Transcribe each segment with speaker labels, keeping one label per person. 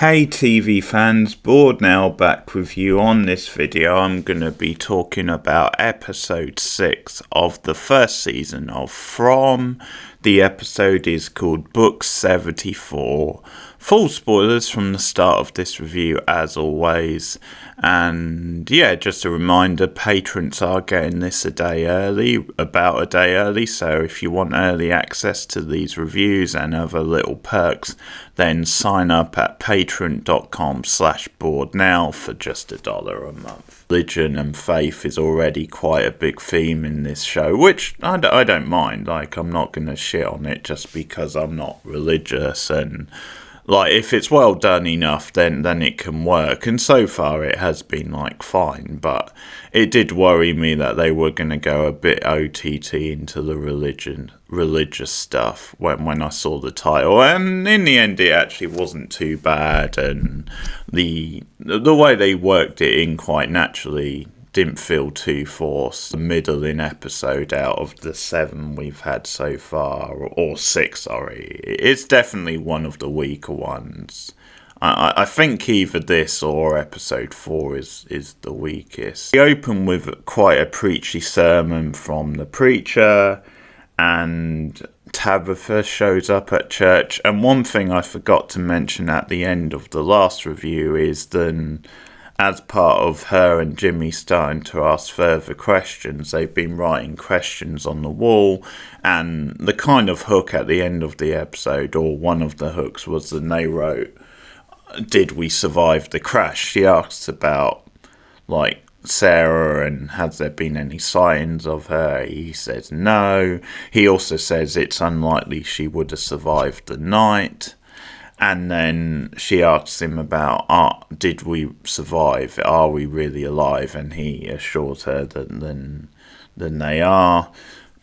Speaker 1: Hey TV fans, Bored now back with you. On this video I'm going to be talking about episode 6 of the first season of From. The episode is called Book 74. Full spoilers from the start of this review as always. And yeah, just a reminder, patrons are getting this about a day early. So if you want early access to these reviews and other little perks, then sign up at patreon.com/borednow for just $1 a month. Religion and faith is already quite a big theme in this show, which I don't mind. Like, I'm not going to shit on it just because I'm not religious, and like, if it's well done enough, then it can work. And so far it has been like fine, but it did worry me that they were going to go a bit OTT into the religious stuff when I saw the title. And in the end it actually wasn't too bad, and the way they worked it in quite naturally didn't feel too forced. The middling episode out of the 7 we've had so far, or 6, sorry, it's definitely one of the weaker ones. I think either this or episode 4 is the weakest. We open with quite a preachy sermon from the preacher, and Tabitha shows up at church. And one thing I forgot to mention at the end of the last review is then, as part of her and Jimmy starting to ask further questions, they've been writing questions on the wall, and the kind of hook at the end of the episode, or one of the hooks, was that they wrote, "Did we survive the crash?" She asks about, like, Sarah and has there been any signs of her. He says no. He also says it's unlikely she would have survived the night. And then she asks him about, did we survive? Are we really alive? And he assures her that then they are.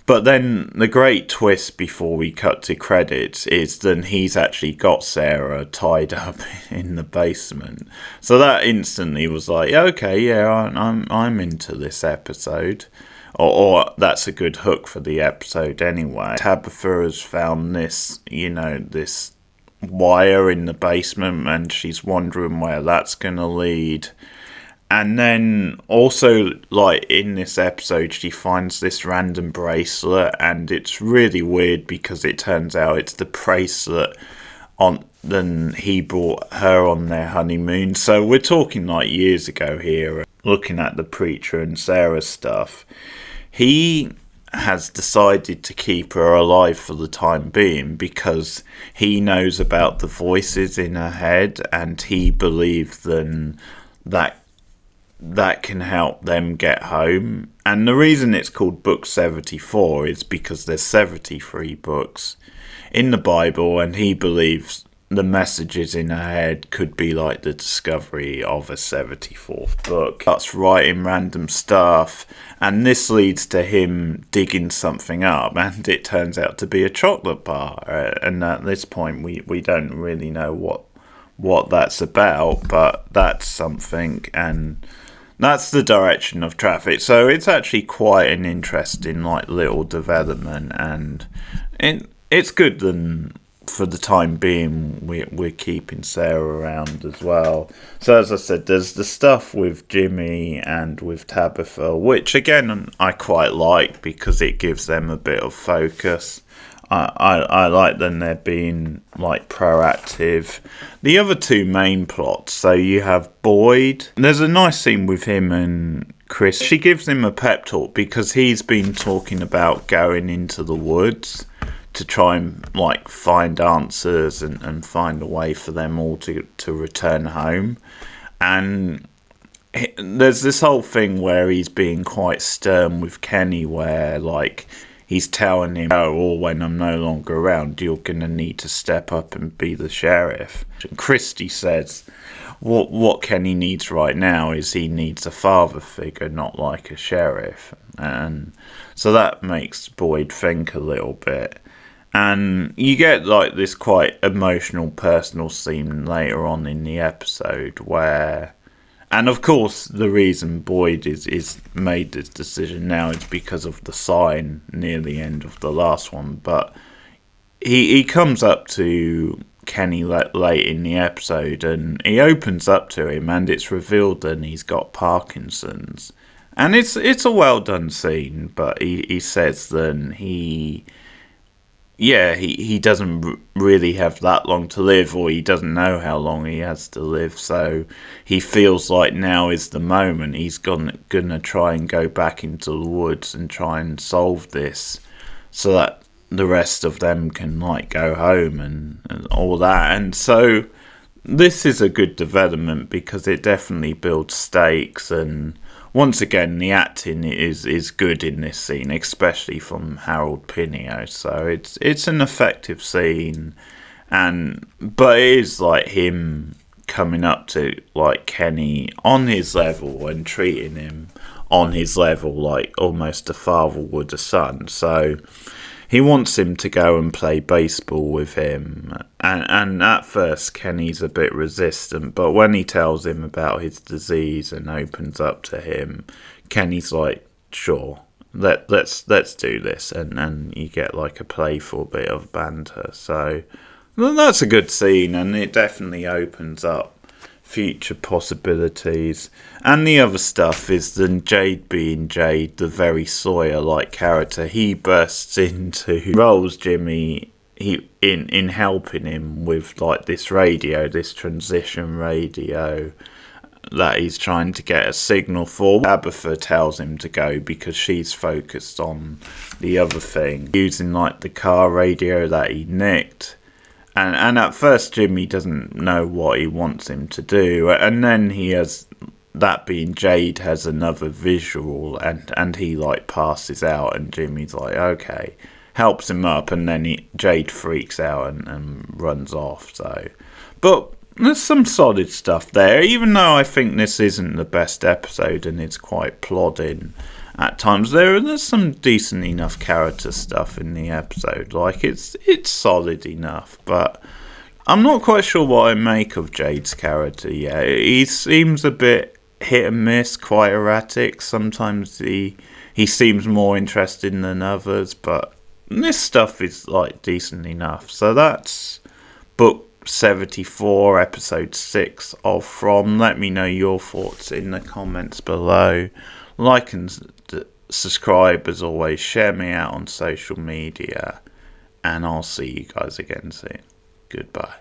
Speaker 1: But then the great twist before we cut to credits is that he's actually got Sarah tied up in the basement. So that instantly was like, okay, yeah, I'm into this episode. Or that's a good hook for the episode anyway. Tabitha has found this, this wire in the basement, and she's wondering where that's gonna lead. And then also, like, in this episode, she finds this random bracelet, and it's really weird because it turns out it's the bracelet then he brought her on their honeymoon. So we're talking like years ago here. Looking at the preacher and Sarah's stuff, he has decided to keep her alive for the time being because he knows about the voices in her head, and he believes then that can help them get home. And the reason it's called Book 74 is because there's 73 books in the Bible, and he believes the messages in her head could be like the discovery of a 74th book. That's writing random stuff, and this leads to him digging something up, and it turns out to be a chocolate bar. And at this point we don't really know what that's about, but that's something, and that's the direction of traffic. So it's actually quite an interesting little development, and it's good then. For the time being, we're keeping Sarah around as well. So as I said, there's the stuff with Jimmy and with Tabitha, which again I quite like because it gives them a bit of focus. I like them, they're being like proactive. The other two main plots, so you have Boyd. There's a nice scene with him and Chris. She gives him a pep talk because he's been talking about going into the woods to try and like find answers and find a way for them all to return home. And there's this whole thing where he's being quite stern with Kenny, where like he's telling him, when I'm no longer around, you're going to need to step up and be the sheriff. And Christy says what Kenny needs right now is he needs a father figure, not like a sheriff. And so that makes Boyd think a little bit. And you get like this quite emotional personal scene later on in the episode where, and of course the reason Boyd is made this decision now is because of the sign near the end of the last one, but he comes up to Kenny late in the episode, and he opens up to him, and it's revealed that he's got Parkinson's. And it's a well done scene, but he says then he doesn't really have that long to live, or he doesn't know how long he has to live, so he feels like now is the moment. He's gonna try and go back into the woods and try and solve this, so that the rest of them can like go home and all that. And so this is a good development because it definitely builds stakes, and once again, the acting is good in this scene, especially from Harold Pinio. So it's an effective scene, but it is like him coming up to like Kenny on his level and treating him on his level, like almost a father would a son. So he wants him to go and play baseball with him, and at first Kenny's a bit resistant, but when he tells him about his disease and opens up to him, Kenny's like, sure, let's do this, and you get like a playful bit of banter. So well, that's a good scene, and it definitely opens up future possibilities. And the other stuff is then Jade being Jade, the very Sawyer-like character. He bursts into roles Jimmy in helping him with like this radio, this transition radio that he's trying to get a signal for. Tabitha tells him to go because she's focused on the other thing, using like the car radio that he nicked. And at first Jimmy doesn't know what he wants him to do, and then he has, that being Jade, has another visual, and he like passes out, and Jimmy's like, okay, helps him up, and then Jade freaks out and runs off. So, but there's some solid stuff there, even though I think this isn't the best episode and it's quite plodding at times. There's some decent enough character stuff in the episode, like it's solid enough, but I'm not quite sure what I make of Jade's character yet. He seems a bit hit and miss, quite erratic. Sometimes he seems more interesting than others, but this stuff is like decent enough. So that's book 74, episode 6 of From. Let me know your thoughts in the comments below. Like and subscribe as always. Share me out on social media. And I'll see you guys again soon. Goodbye.